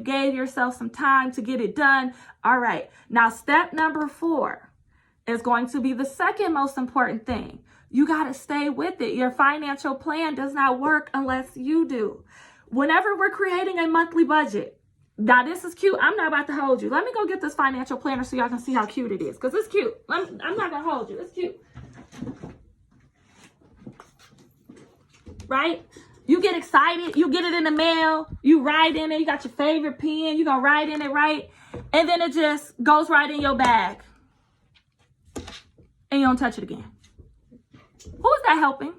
gave yourself some time to get it done. All right. Now, step number 4 is going to be the second most important thing. You got to stay with it. Your financial plan does not work unless you do. Whenever we're creating a monthly budget, now this is cute. I'm not about to hold you. Let me go get this financial planner so y'all can see how cute it is, because it's cute. I'm not going to hold you. It's cute. Right? You get excited. You get it in the mail. You write in it. You got your favorite pen. You're going to write in it, right? And then it just goes right in your bag. And you don't touch it again. Who is that helping?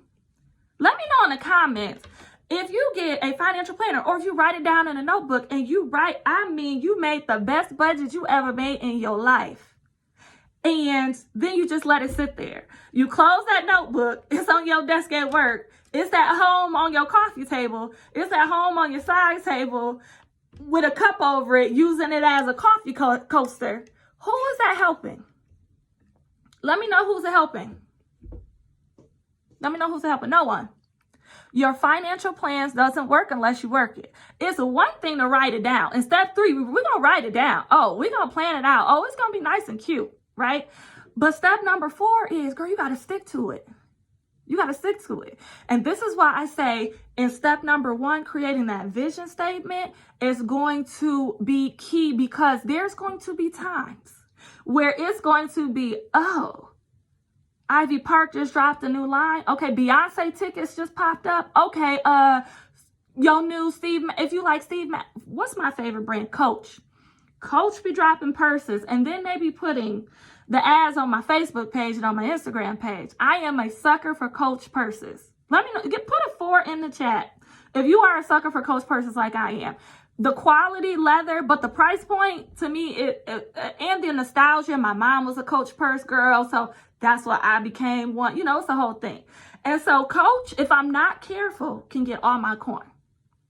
Let me know in the comments if you get a financial planner or if you write it down in a notebook and you write, I mean, you made the best budget you ever made in your life. And then you just let it sit there. You close that notebook. It's on your desk at work. It's at home on your coffee table. It's at home on your side table with a cup over it, using it as a coffee coaster. Who is that helping? Let me know who's it helping. Let me know who's it helping. No one. Your financial plans doesn't work unless you work it. It's one thing to write it down. In step 3, we're going to write it down. Oh, we're going to plan it out. Oh, it's going to be nice and cute, right? But step number 4 is, girl, you got to stick to it. You got to stick to it. And this is why I say in step number 1, creating that vision statement is going to be key, because there's going to be times where it's going to be, oh, Ivy Park just dropped a new line. Okay, Beyonce tickets just popped up. Okay, your new Steve, if you like Steve, what's my favorite brand? Coach. Coach be dropping purses and then they be putting the ads on my Facebook page and on my Instagram page. I am a sucker for Coach purses. Let me know. Put a 4 in the chat if you are a sucker for Coach purses like I am. The quality leather, but the price point to me, and the nostalgia. My mom was a Coach purse girl, so that's why I became one. You know, it's the whole thing. And so Coach, if I'm not careful, can get all my coin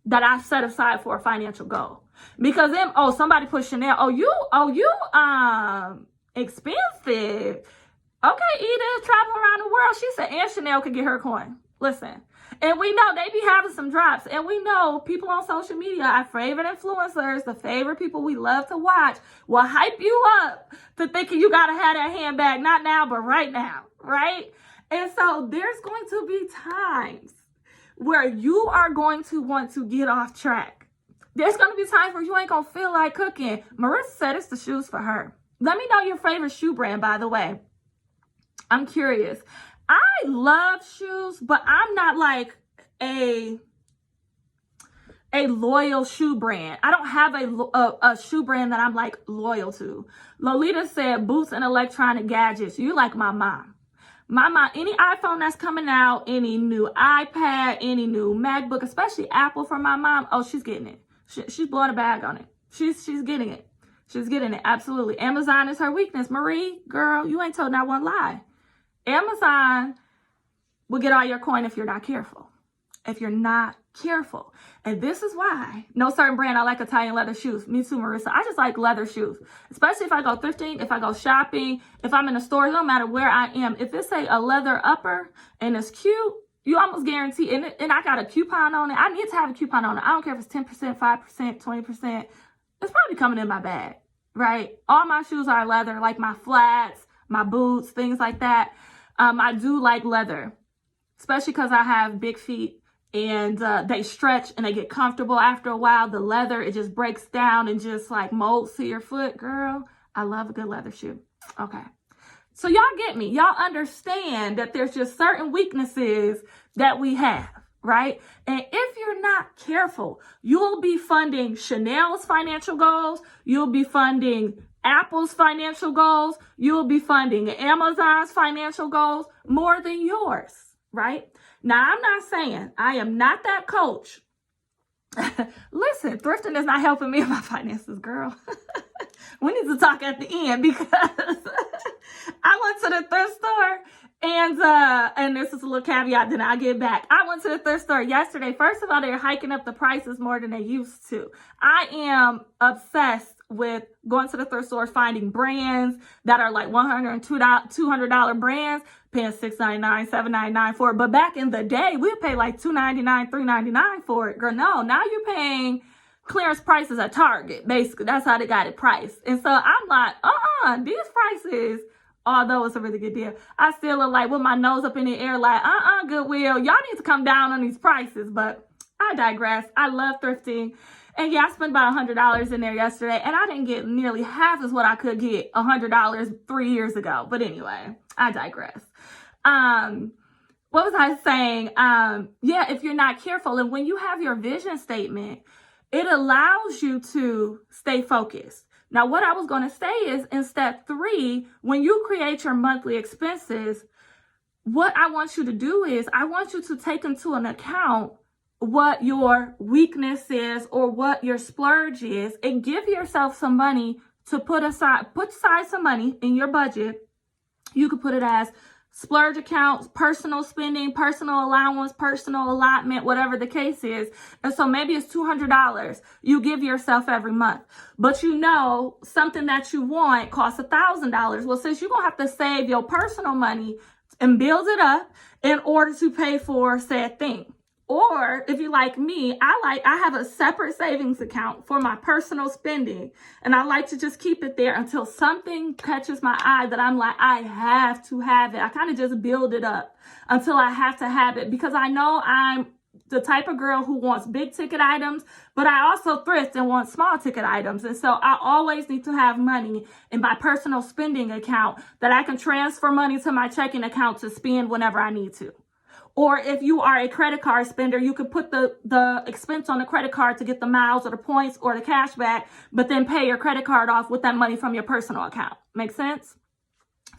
that I set aside for a financial goal. Because then, oh, somebody put Chanel. Oh, you expensive. Okay, Edith traveling around the world. She said, and Chanel could get her coin. Listen. And we know they be having some drops. And we know people on social media, our favorite influencers, the favorite people we love to watch, will hype you up to thinking you got to have that handbag. Not now, but right now. Right? And so there's going to be times where you are going to want to get off track. There's going to be times where you ain't going to feel like cooking. Marissa said it's the shoes for her. Let me know your favorite shoe brand, by the way. I'm curious. I love shoes, but I'm not like a loyal shoe brand. I don't have a shoe brand that I'm like loyal to. Lolita said boots and electronic gadgets. You like my mom. My mom, any iPhone that's coming out, any new iPad, any new MacBook, especially Apple for my mom, oh, she's getting it. She's blowing a bag on it. She's getting it. She's getting it. Absolutely. Amazon is her weakness. Marie, girl, you ain't told not one lie. Amazon will get all your coin if you're not careful. If you're not careful. And this is why no certain brand. I like Italian leather shoes. Me too, Marissa. I just like leather shoes. Especially if I go thrifting, if I go shopping, if I'm in a store, it don't matter where I am. If it's a leather upper and it's cute, you almost guarantee, and I got a coupon on it. I need to have a coupon on it. I don't care if it's 10%, 5%, 20%. It's probably coming in my bag, right? All my shoes are leather, like my flats, my boots, things like that. I do like leather, especially because I have big feet and they stretch and they get comfortable after a while. The leather, it just breaks down and just like molds to your foot. Girl, I love a good leather shoe. Okay. So y'all get me. Y'all understand that there's just certain weaknesses that we have, right? And if you're not careful, you'll be funding Chanel's financial goals. You'll be funding Apple's financial goals. You'll be funding Amazon's financial goals more than yours, right? Now, I'm not saying I am not that coach. Listen, thrifting is not helping me in my finances, girl. We need to talk at the end because I went to the thrift store and this is a little caveat, then I'll get back. I went to the thrift store yesterday. First of all, they're hiking up the prices more than they used to. I am obsessed with going to the thrift store, finding brands that are like $100 and $200 brands, paying $6.99, $7.99 for it. But back in the day, we'd pay like $2.99, $3.99 for it. Girl, no, now you're paying clearance prices at Target. Basically, that's how they got it priced. And so I'm like, these prices, although it's a really good deal, I still look like with my nose up in the air, like, Goodwill, y'all need to come down on these prices. But I digress. I love thrifting. And yeah, I spent about $100 in there yesterday, and I didn't get nearly half as what I could get $100 3 years ago. But anyway, I digress. What was I saying? Yeah, if you're not careful, and when you have your vision statement, it allows you to stay focused. Now, what I was going to say is in step 3, when you create your monthly expenses, what I want you to do is I want you to take into an account what your weakness is or what your splurge is, and give yourself some money to put aside some money in your budget. You could put it as splurge accounts, personal spending, personal allowance, personal allotment, whatever the case is. And so maybe it's $200 you give yourself every month, but you know something that you want costs $1,000. Well, since you're gonna have to save your personal money and build it up in order to pay for said thing. Or if you like me, I have a separate savings account for my personal spending, and I like to just keep it there until something catches my eye that I'm like, I have to have it. I kind of just build it up until I have to have it, because I know I'm the type of girl who wants big ticket items, but I also thrift and want small ticket items. And so I always need to have money in my personal spending account that I can transfer money to my checking account to spend whenever I need to. Or if you are a credit card spender, you could put the expense on the credit card to get the miles or the points or the cash back, but then pay your credit card off with that money from your personal account. Make sense?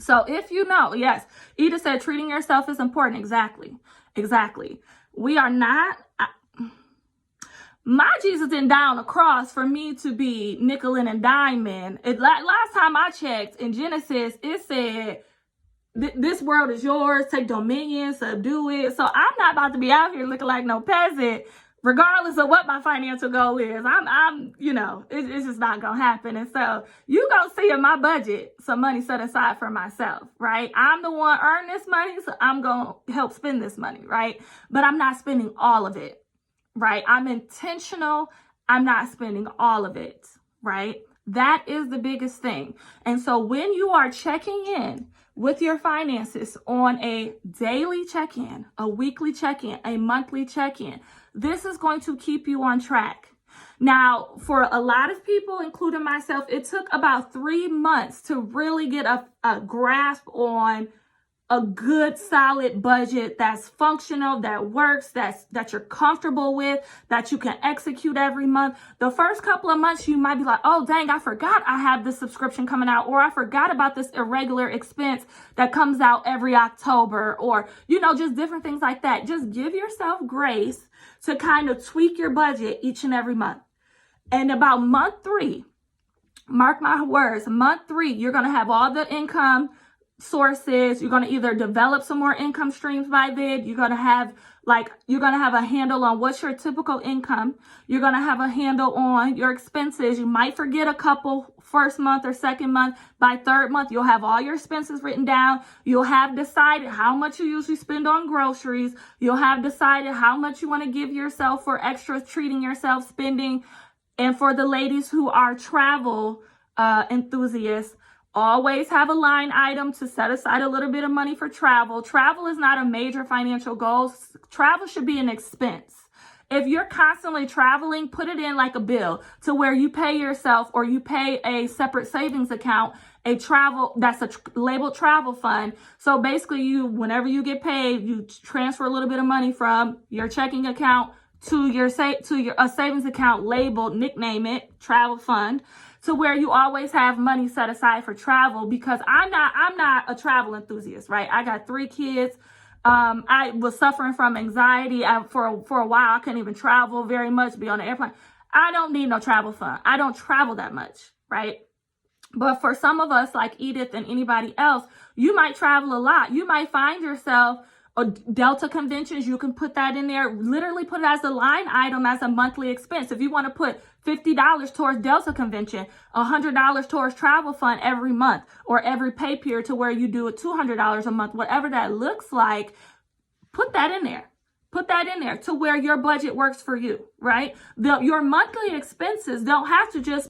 So if you know, yes, Edith said treating yourself is important. Exactly. We are not, my Jesus didn't die on the cross for me to be nickel-ing and diming. Last time I checked in Genesis, it said, this world is yours, take dominion, subdue it. So I'm not about to be out here looking like no peasant, regardless of what my financial goal is. It's just not going to happen. And so you going to see in my budget some money set aside for myself, right? I'm the one earning this money, so I'm going to help spend this money, right? But I'm not spending all of it, right? I'm intentional. I'm not spending all of it, right? That is the biggest thing. And so when you are checking in with your finances on a daily check-in, a weekly check-in, a monthly check-in, this is going to keep you on track. Now, for a lot of people, including myself, it took about 3 months to really get a grasp on a good solid budget that's functional, that works, that you're comfortable with, that you can execute every month. The first couple of months, you might be like, oh, dang, I forgot I have this subscription coming out, or I forgot about this irregular expense that comes out every October, or, just different things like that. Just give yourself grace to kind of tweak your budget each and every month. And about month 3, mark my words, month 3, you're going to have all the income sources. You're going to either develop some more income streams by then. You're going to have a handle on what's your typical income. You're going to have a handle on your expenses. You might forget a couple first month or second month. By third month, you'll have all your expenses written down. You'll have decided how much you usually spend on groceries. You'll have decided how much you want to give yourself for extra treating yourself spending. And for the ladies who are travel enthusiasts, always have a line item to set aside a little bit of money for travel. Travel is not a major financial goal. Travel should be an expense. If you're constantly traveling, put it in like a bill to where you pay yourself, or you pay a separate savings account, labeled travel fund. So basically whenever you get paid, you transfer a little bit of money from your checking account to your savings account labeled, nickname it, travel fund, to where you always have money set aside for travel. Because I'm not a travel enthusiast, right? I got 3 kids. I was suffering from anxiety for a while. I couldn't even travel very much, be on an airplane. I don't need no travel fund. I don't travel that much, right? But for some of us, like Edith and anybody else, you might travel a lot. You might find yourself Delta conventions. You can put that in there, literally put it as a line item, as a monthly expense. If you want to put $50 towards Delta convention, $100 towards travel fund every month, or every pay period to where you do it $200 a month, whatever that looks like, put that in there. Put that in there to where your budget works for you, right? Your monthly expenses don't have to just